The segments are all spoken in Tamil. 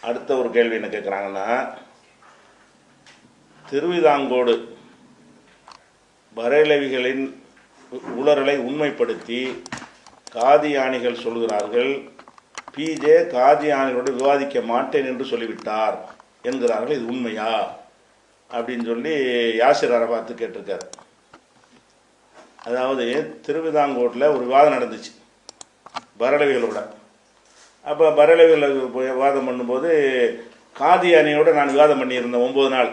அடுத்த ஒரு கேள்வி என்ன கேட்குறாங்கன்னா, திருவிதாங்கோடு பரேலவிகளின் உளறலை உண்மைப்படுத்தி காதியானிகள் சொல்கிறார்கள், பிஜே காதியானிகளோடு விவாதிக்க மாட்டேன் என்று சொல்லிவிட்டார் என்கிறார்கள், இது உண்மையா அப்படின்னு சொல்லி யாசிர் அரபாத்து கேட்டிருக்கார். அதாவது திருவிதாங்கோட்டில் ஒரு விவாதம் நடந்துச்சு பரேலவிகளோட. அப்போ பரேலவிகள் விவாதம் பண்ணும்போது காதியானியோட நான் விவாதம் பண்ணியிருந்தேன் 9 நாள்.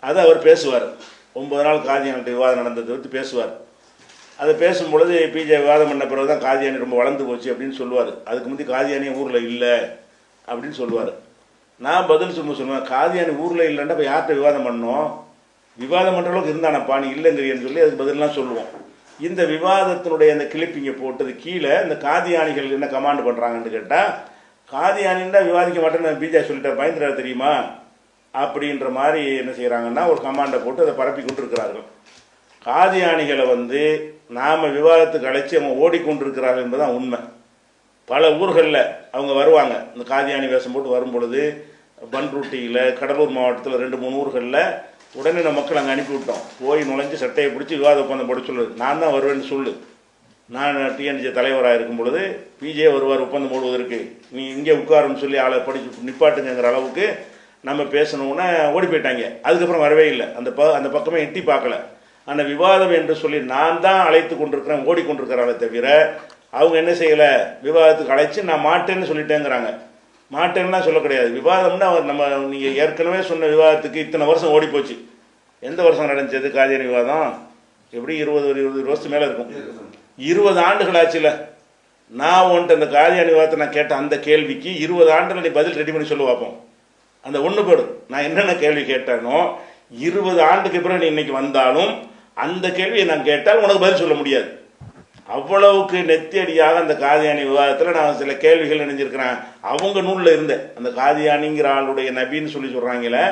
அதை அவர் பேசுவார். 9 நாள் காதியானிட்ட விவாதம் நடந்ததை பற்றி பேசுவார். அதை பேசும்பொழுது பிஜே விவாதம் பண்ண பிறகு தான் காதியானி ரொம்ப வளர்ந்து போச்சு அப்படின்னு சொல்லுவார். அதுக்கு முந்தைய காதியானி ஊரில் இல்லை அப்படின்னு சொல்லுவார். நான் பதில் சொல்லுவேன், காதியானி ஊரில் இல்லைன்னா இப்போ யார்கிட்ட விவாதம் பண்ணோம்? விவாதம் பண்ணுற அளவுக்கு இருந்தானப்பா, நீ இல்லைங்கிறியன்னு சொல்லி அதுக்கு பதிலாம் சொல்லுவோம். இந்த விவாதத்தினுடைய அந்த கிளிப்பிங்கை போட்டது கீழே இந்த காதியானிகள் என்ன கமாண்ட் பண்ணுறாங்கன்னு கேட்டால், காதியானின்னா விவாதிக்க மாட்டேன்னு பிஜே சொல்லிட்டார், பயந்துடாரு தெரியுமா அப்படின்ற மாதிரி என்ன செய்கிறாங்கன்னா ஒரு கமாண்டை போட்டு அதை பரப்பி கொண்டிருக்கிறார்கள். காதியானிகளை நாம் விவாதத்துக்கு அழைச்சி அவங்க ஓடிக்கொண்டிருக்கிறார்கள் என்பதுதான் உண்மை. பல ஊர்களில் அவங்க வருவாங்க, இந்த காதியானி வேஷம் போட்டு வரும் பொழுது பன்ருட்டியில், கடலூர் மாவட்டத்தில் 2-3 ஊர்களில் உடனே நம்ம மக்கள் அங்கே அனுப்பிவிட்டோம். போய் நுழைஞ்சு சட்டையை பிடிச்சி விவாத ஒப்பந்தம் போட சொல்லுது. நான் தான் வருவேன்னு சொல்லு. நான் டிஎன்ஜே தலைவராக இருக்கும் பொழுது பிஜே வருவார் ஒப்பந்தம் போடுவதற்கு, நீ இங்கே உட்காருன்னு சொல்லி ஆளை படிச்சு நிப்பாட்டுங்கிற அளவுக்கு நம்ம பேசணுன்னா ஓடி போயிட்டாங்க. அதுக்கப்புறம் வரவே இல்லை. அந்த பக்கமே எட்டி பார்க்கல. அந்த விவாதம் என்று சொல்லி நான் தான் அழைத்து கொண்டிருக்கிறேன், ஓடிக்கொண்டிருக்கிறாங்களே தவிர அவங்க என்ன செய்யலை, விவாதத்துக்கு அழைச்சி நான் மாட்டேன்னு சொல்லிட்டேங்கிறாங்க. மாட்டேன்னா சொல்ல கிடையாது. விவாதம்னா நம்ம நீங்கள் ஏற்கனவே சொன்ன விவாதத்துக்கு இத்தனை வருஷம் ஓடி போச்சு. எந்த வருஷம் நடந்துச்சது காதியானி விவாதம்? எப்படி 20 வருஷத்துக்கு மேலே இருக்கும். 20 ஆண்டுகள் ஆச்சுல. நான் உன்ட்டு அந்த காதியானி விவாதத்தை நான் கேட்ட அந்த கேள்விக்கு 20 ஆண்டுகள் நீ பதில் ரெடி பண்ணி சொல்ல பார்ப்போம். அந்த ஒன்று பேர் நான் என்னென்ன கேள்வி கேட்டேனோ 20 ஆண்டுக்கு பிறகு நீ இன்னைக்கு வந்தாலும் அந்த கேள்வியை நான் கேட்டால் உனக்கு பதில் சொல்ல முடியாது. அவ்வளவுக்கு நெத்தியடியாக அந்த காதியானி விவாதத்தில் நான் சில கேள்விகள் நினைஞ்சிருக்கிறேன். அவங்க நூலில் இருந்தேன். அந்த காதியானிங்கிற ஆளுடைய நபின்னு சொல்லி சொல்கிறாங்களே,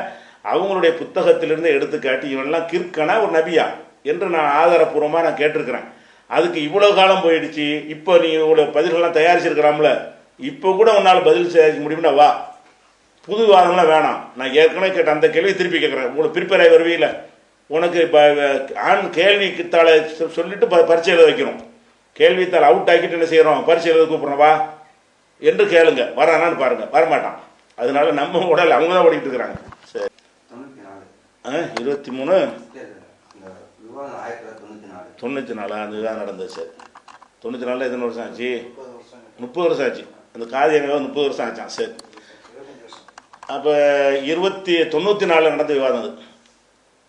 அவங்களுடைய புத்தகத்திலிருந்து எடுத்துக்காட்டி இவெல்லாம் கிற்கனா ஒரு நபியா என்று நான் ஆதாரப்பூர்வமாக நான் கேட்டிருக்கிறேன். அதுக்கு இவ்வளோ காலம் போயிடுச்சு. இப்போ நீ இவ்வளோ பதில்கள்லாம் தயாரிச்சிருக்கிறாம்ல, இப்போ கூட உன்னால் பதில் செய்ய முடியும்னா வா, புது விவாதம்லாம் வேணாம். நான் ஏற்கனவே கேட்ட அந்த கேள்வி திருப்பி கேட்குறேன். உங்களுக்கு ப்ரிப்பேர் ஆகி வருவீல, உனக்கு கேள்வித்தாளை சொல்லிட்டு பரீட்சை எழுத வைக்கிறோம். கேள்வித்தாள் அவுட் ஆக்கிட்டு என்ன செய்கிறோம், பரீட்சை எழுத கூப்பிட்றோம் வா என்று கேளுங்க. வரானான்னு பாருங்க, வரமாட்டான். அதனால நம்ம உடல் அவங்க தான் ஓடிக்கிட்டு இருக்கிறாங்க. சரி, 23 94 அந்த விவாதம் நடந்தது. சரி, 94 எத்தனை வருஷம் ஆச்சு? 30 வருஷம் ஆச்சு. அந்த காதியானி 30 வருஷம் ஆச்சான். சரி, அப்போ 94 நடந்த விவாதம் அது.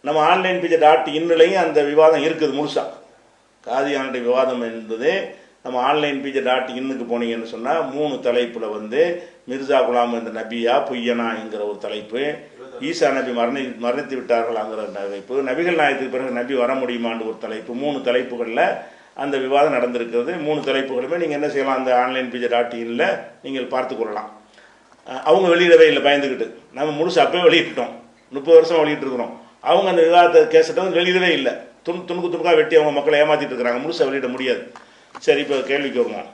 நம்ம ஆன்லைன் pj.in அந்த விவாதம் இருக்குது முழுசாக. காதியானுடைய விவாதம் என்பது நம்ம ஆன்லைன் pj.in போனீங்கன்னு சொன்னால் 3 தலைப்பில் மிர்சா குலாம் என்ற நபியா பொய்யனா என்கிற ஒரு தலைப்பு, ஈசா நபி மரணித்து விட்டார்களாங்கிற தலைப்பு, நபிகள் நாயகத்துக்கு பிறகு நபி வர முடியுமான்னு ஒரு தலைப்பு, 3 தலைப்புகளில் அந்த விவாதம் நடந்திருக்கிறது. 3 தலைப்புகளுமே நீங்கள் என்ன செய்யலாம், அந்த ஆன்லைன் pj.in நீங்கள் பார்த்து கொள்ளலாம். அவங்க வெளியிடவே இல்லை, பயந்துக்கிட்டு. நம்ம முழுசு அப்பவே வெளியிட்டோம், 30 வருஷம் வெளியிட்டுருக்குறோம். அவங்க அந்த விவாதத்தை கேசட்டை வெளியிடவே இல்லை. துணுக்காக வெட்டி அவங்க மக்களை ஏமாற்றிட்டு இருக்கிறாங்க. முழுசாக வெளியிட முடியாது. சரி, இப்போ கேள்விக்கு வருவோம்.